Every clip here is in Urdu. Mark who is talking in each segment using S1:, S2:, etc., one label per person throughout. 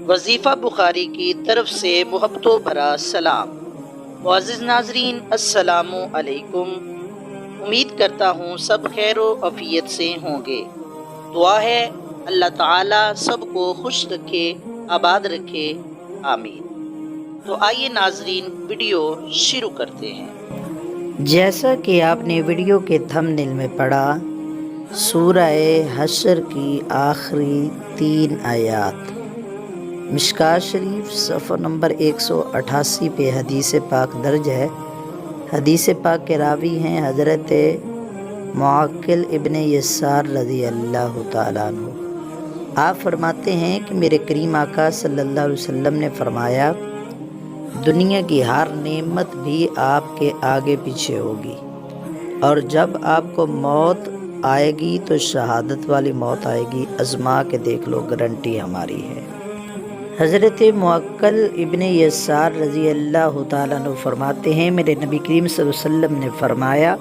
S1: وظیفہ بخاری کی طرف سے محبت و بھرا سلام۔ معزز ناظرین، السلام علیکم۔ امید کرتا ہوں سب خیر و عافیت سے ہوں گے۔ دعا ہے اللہ تعالیٰ سب کو خوش رکھے، آباد رکھے، آمین۔ تو آئیے ناظرین، ویڈیو شروع کرتے ہیں۔
S2: جیسا کہ آپ نے ویڈیو کے تھمبنیل میں پڑھا، سورہ حشر کی آخری 3 آیات، مشکوٰۃ شریف صفحہ نمبر 188 پہ حدیث پاک درج ہے۔ حدیث پاک کے راوی ہیں حضرت معقل ابن یسار رضی اللہ تعالیٰ عنہ۔ آپ فرماتے ہیں کہ میرے کریم آقا صلی اللہ علیہ وسلم نے فرمایا، دنیا کی ہر نعمت بھی آپ کے آگے پیچھے ہوگی، اور جب آپ کو موت آئے گی تو شہادت والی موت آئے گی۔ آزما کے دیکھ لو، گارنٹی ہماری ہے۔ حضرت معقل ابن یسار رضی اللہ تعالیٰ عنہ فرماتے ہیں، میرے نبی کریم صلی اللہ علیہ وسلم نے فرمایا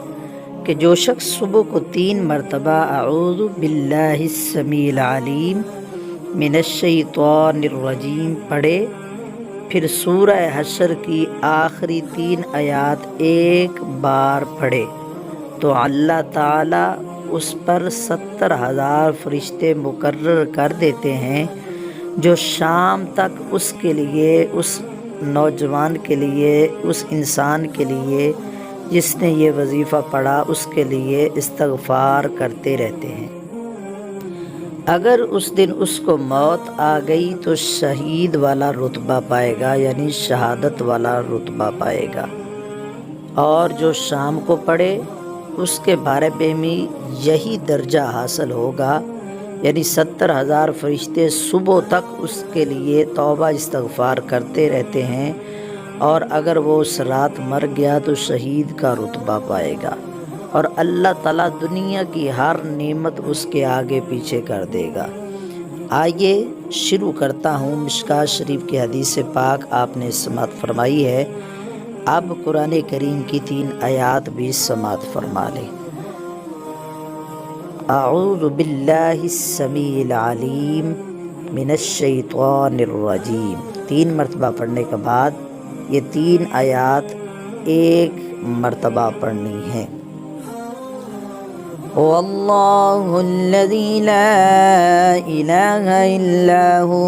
S2: کہ جو شخص صبح کو 3 مرتبہ اعوذ باللہ السمیع العلیم من الشیطان الرجیم پڑھے، پھر سورہ حشر کی آخری 3 آیات ایک بار پڑھے، تو اللہ تعالیٰ اس پر 70,000 فرشتے مقرر کر دیتے ہیں، جو شام تک اس کے لیے، اس نوجوان کے لیے، اس انسان کے لیے جس نے یہ وظیفہ پڑھا، اس کے لیے استغفار کرتے رہتے ہیں۔ اگر اس دن اس کو موت آ گئی تو شہید والا رتبہ پائے گا، یعنی شہادت والا رتبہ پائے گا، اور جو شام کو پڑھے اس کے بارے میں بھی یہی درجہ حاصل ہوگا، یعنی 70,000 فرشتے صبح تک اس کے لیے توبہ استغفار کرتے رہتے ہیں، اور اگر وہ اس رات مر گیا تو شہید کا رتبہ پائے گا، اور اللہ تعالیٰ دنیا کی ہر نعمت اس کے آگے پیچھے کر دے گا۔ آئیے شروع کرتا ہوں۔ مشکوٰۃ شریف کی حدیث پاک آپ نے سماعت فرمائی ہے، اب قرآن کریم کی 3 آیات بھی سماعت فرما لیں۔ اعوذ باللہ السمیع العلیم من الشیطان الرجیم، 3 مرتبہ پڑھنے کے بعد یہ 3 آیات ایک مرتبہ پڑھنی ہے۔ واللہ الذی لا الہ الا هو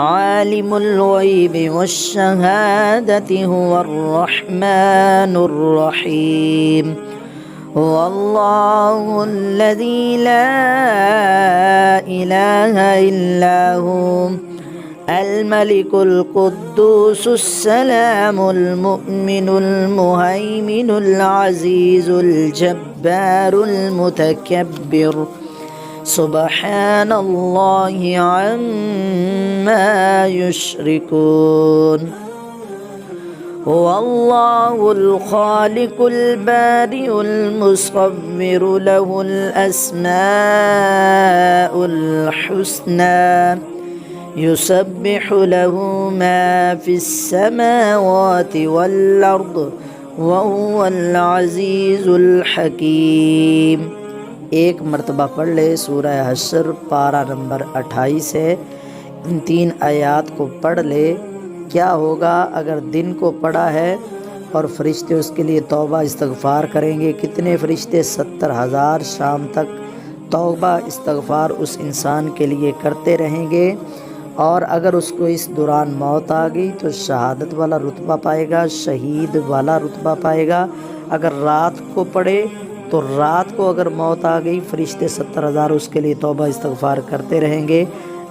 S2: عالم الغیب والشہادۃ هو الرحمن الرحیم۔ واللہ الذی لا الہ الا هو الملك القدوس السلام المؤمن المهيمن العزيز الجبار المتكبر سبحان الله عما يشركون۔ هو الله الخالق البارئ المصور له الأسماء الحسنى يسبح له ما في السماوات والأرض وهو العزيز الحكيم۔ ایک مرتبہ پڑھ لے سورہ حشر پارہ نمبر 28 ہے، ان 3 آیات کو پڑھ لے۔ کیا ہوگا اگر دن کو پڑھا ہے اور فرشتے اس کے لیے توبہ استغفار کریں گے؟ کتنے فرشتے؟ 70,000 شام تک توبہ استغفار اس انسان کے لیے کرتے رہیں گے، اور اگر اس کو اس دوران موت آ گئی تو شہادت والا رتبہ پائے گا، شہید والا رتبہ پائے گا۔ اگر رات کو پڑھے تو رات کو اگر موت آ گئی، فرشتے 70,000 اس کے لیے توبہ استغفار کرتے رہیں گے،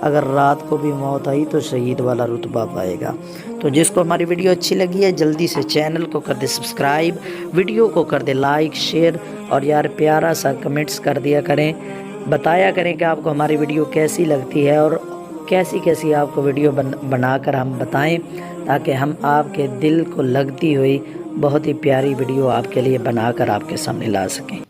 S2: اگر رات کو بھی موت آئی تو شہید والا رتبہ پائے گا۔ تو جس کو ہماری ویڈیو اچھی لگی ہے جلدی سے چینل کو کر دے سبسکرائب، ویڈیو کو کر دے لائک شیئر، اور یار پیارا سا کمنٹس کر دیا کریں، بتایا کریں کہ آپ کو ہماری ویڈیو کیسی لگتی ہے، اور کیسی آپ کو ویڈیو بنا کر ہم بتائیں، تاکہ ہم آپ کے دل کو لگتی ہوئی بہت ہی پیاری ویڈیو آپ کے لیے بنا کر آپ کے سامنے لا سکیں۔